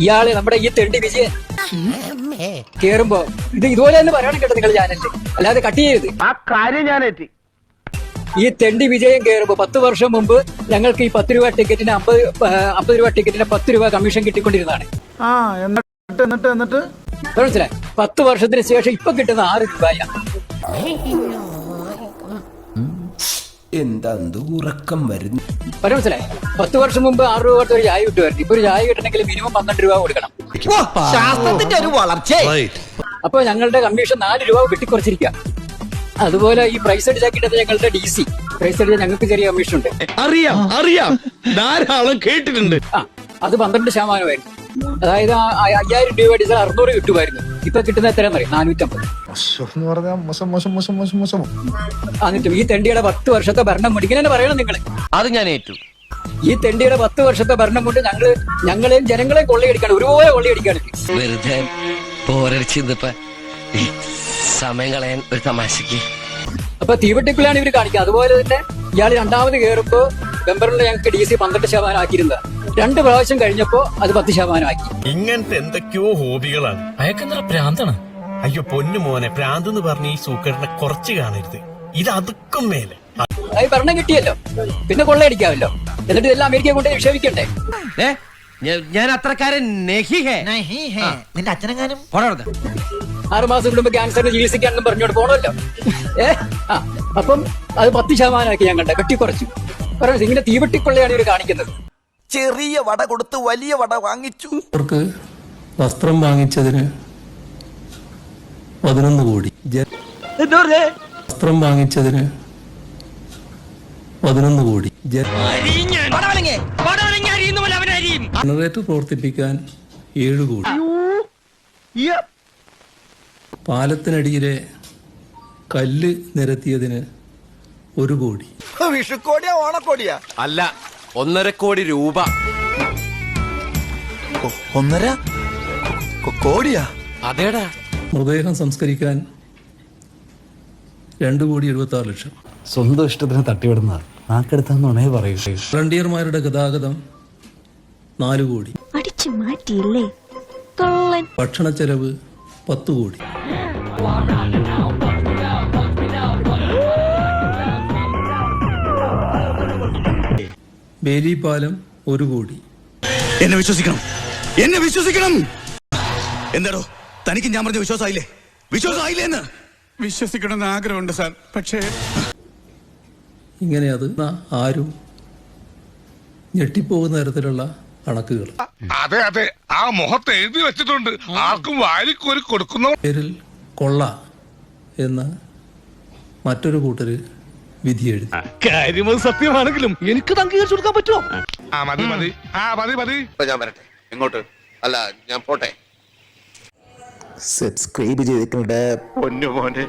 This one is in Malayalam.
ഇയാള് നമ്മുടെ ഈ തെണ്ടി വിജയൻ കേറുമ്പോ ഇതുപോലെ തന്നെ പറയണം കേട്ടോ നിങ്ങൾ ചാനലിൽ, അല്ലാതെ കട്ട് ചെയ്യരുത്. ആ കാര്യം ഞാൻ എത്തി. ഈ തെണ്ടി വിജയം കേറുമ്പോ 10 വർഷം മുമ്പ് ഞങ്ങൾക്ക് ഈ 10 രൂപ ടിക്കറ്റിന് 50 രൂപ ടിക്കറ്റിന് 10 രൂപ കമ്മീഷൻ കിട്ടിക്കൊണ്ടിരുന്നതാണ്. മനസ്സിലായി? 10 വർഷത്തിന് ശേഷം ഇപ്പൊ കിട്ടുന്ന 6 രൂപയാണ്. എന്താ ഉറക്കം വരുന്നു? മനസ്സിലായി? 10 വർഷം മുമ്പ് 6 രൂപ കൊടുത്ത് ഒരു ചായ കിട്ടുമായിരുന്നു. ഇപ്പൊ ഒരു ചായ കിട്ടണമെങ്കിൽ മിനിമം 12 രൂപ കൊടുക്കണം. ശാസ്ത്രത്തിന്റെ ഒരു വളർച്ച. അപ്പൊ ഞങ്ങളുടെ കമ്മീഷൻ 4 രൂപ വെട്ടിക്കുറച്ചിരിക്കുക. അതുപോലെ ഈ പ്രൈസ് അടിച്ചാക്കിട്ടത് ഞങ്ങളുടെ DC പ്രൈസ് അടിച്ചാൽ ഞങ്ങൾക്ക് ചെറിയ കമ്മീഷൻ ഉണ്ട്. അറിയാം ധാരാളം കേട്ടിട്ടുണ്ട്. അത് 12%. അതായത് 5000 രൂപ അടിച്ചാൽ 600 കിട്ടുമായിരുന്നു. ഇപ്പൊ കിട്ടുന്ന എത്രയാണെന്ന് അറിയാം? 450. എന്നിട്ടും ഈ തെണ്ടിയുടെ 10 വർഷത്തെ ഭരണം കൊണ്ട് ഇങ്ങനെ പറയണം നിങ്ങൾ. അത് ഞാൻ ഏറ്റു. ഈ തെണ്ടിയുടെ 10 വർഷത്തെ ഭരണം കൊണ്ട് ഞങ്ങളെയും ജനങ്ങളെയും കൊള്ളയടിക്കാണ്, ഒരുപോലെ കൊള്ളയടിക്കാണ്. വെറുതെ പോരടിച്ചിപ്പ സമയം കളയാൻ ഒരു തമാശക്ക്. അപ്പൊ തീവട്ടിക്കുള്ളിലാണ് ഇവര് കാണിക്കുക. അതുപോലെ തന്നെ ഇയാൾ രണ്ടാമത് കയറുമ്പോ മെമ്പറിന്റെ ഞങ്ങൾക്ക് DC 12% ആക്കിയിരുന്നത്. 2 പ്രാവശ്യം കഴിഞ്ഞപ്പോ അത് 10% ആക്കി. ഇങ്ങനത്തെ എന്തൊക്കെയോ ഹോബികളാണ്. അയക്കെന്താ പ്രാന്താണ്. അയ്യോ പൊന്നു മോനെ, പ്രാന്ത് എന്ന് പറഞ്ഞ ഈ സൂക്കറിനെ കുറച്ച് കാണരുത്. ഇത് അതുക്കും മേലെ. അതായത് ഭരണം കിട്ടിയല്ലോ, പിന്നെ കൊള്ളയടിക്കാമല്ലോ. എന്നിട്ട് ഇതെല്ലാം അമേരിക്കയെ കൊണ്ട് നിക്ഷേപിക്കണ്ടേ? ഞാൻ അത്രക്കാരൻ നിന്റെ അച്ഛനെങ്ങാനും 6 മാസം കൂടുമ്പോ ക്യാൻസറിന് ചികിത്സിക്കാണെന്നും പറഞ്ഞോട് പോണല്ലോ. അപ്പം അത് 10% ആക്കി ഞങ്ങളുടെ വെട്ടിക്കുറച്ചു. പറയുന്നത് ഇങ്ങനെ തീവെട്ടിക്കൊള്ളയാണ് ഇവർ കാണിക്കുന്നത്. ചെറിയ വട കൊടുത്ത് വലിയ വട വാങ്ങിച്ചു. അവർക്ക് വസ്ത്രം വാങ്ങിച്ചതിന് 11 കോടി. വസ്ത്രം വാങ്ങിച്ചതിന് 11 കോടി. ജനറേറ്റർ പ്രവർത്തിപ്പിക്കാൻ 7 കോടി. പാലത്തിനടിയിലെ കല്ല് നിരത്തിയതിന് 1 കോടി. വിഷുക്കോടിയാ ഓണക്കോടിയാ? അല്ല, 1.5 കോടി രൂപ. 1.5 കോടിയാ? അതേടാ. മൃതദേഹം സംസ്കരിക്കാൻ 2,76,00,000. സ്വന്തം ഇഷ്ടത്തിന് തട്ടിവിടുന്ന നാക്കെടുത്താന്നുണേ പറയൂ. വളണ്ടിയർമാരുടെ ഗതാഗതം 4 കോടി. അടിച്ചു മാറ്റിയില്ലേ? ഭക്ഷണ ചെലവ് 10 കോടി. ബേലിപാലം 1 കോടി. എന്നെ വിശ്വസിക്കണം. എന്താടോ തനിക്ക് ഞാൻ പറഞ്ഞ വിശ്വാസമായില്ലേ എന്ന് വിശ്വസിക്കണമെന്ന് ആഗ്രഹമുണ്ട് സാർ. പക്ഷേ ഇങ്ങനെ അത് ആരും ഞെട്ടിപ്പോകുന്ന തരത്തിലുള്ള കണക്കുകൾ. അതെ ആ മുഖത്ത് എഴുതി വെച്ചിട്ടുണ്ട്. ആർക്കും വാരിക്കോരി കൊടുക്കുന്ന പേരിൽ കൊള്ള എന്ന് മറ്റൊരു കൂട്ടര് വിധി എഴുതി. കാര്യം സത്യമാണെങ്കിലും എനിക്ക് അംഗീകരിച്ചു കൊടുക്കാൻ പറ്റുമോ? മതി. ഞാൻ വരട്ടെ. എങ്ങോട്ട്? അല്ല ഞാൻ പോട്ടെ. സബ്സ്ക്രൈബ് ചെയ്തിട്ടുണ്ട് പൊന്നു മോനെ.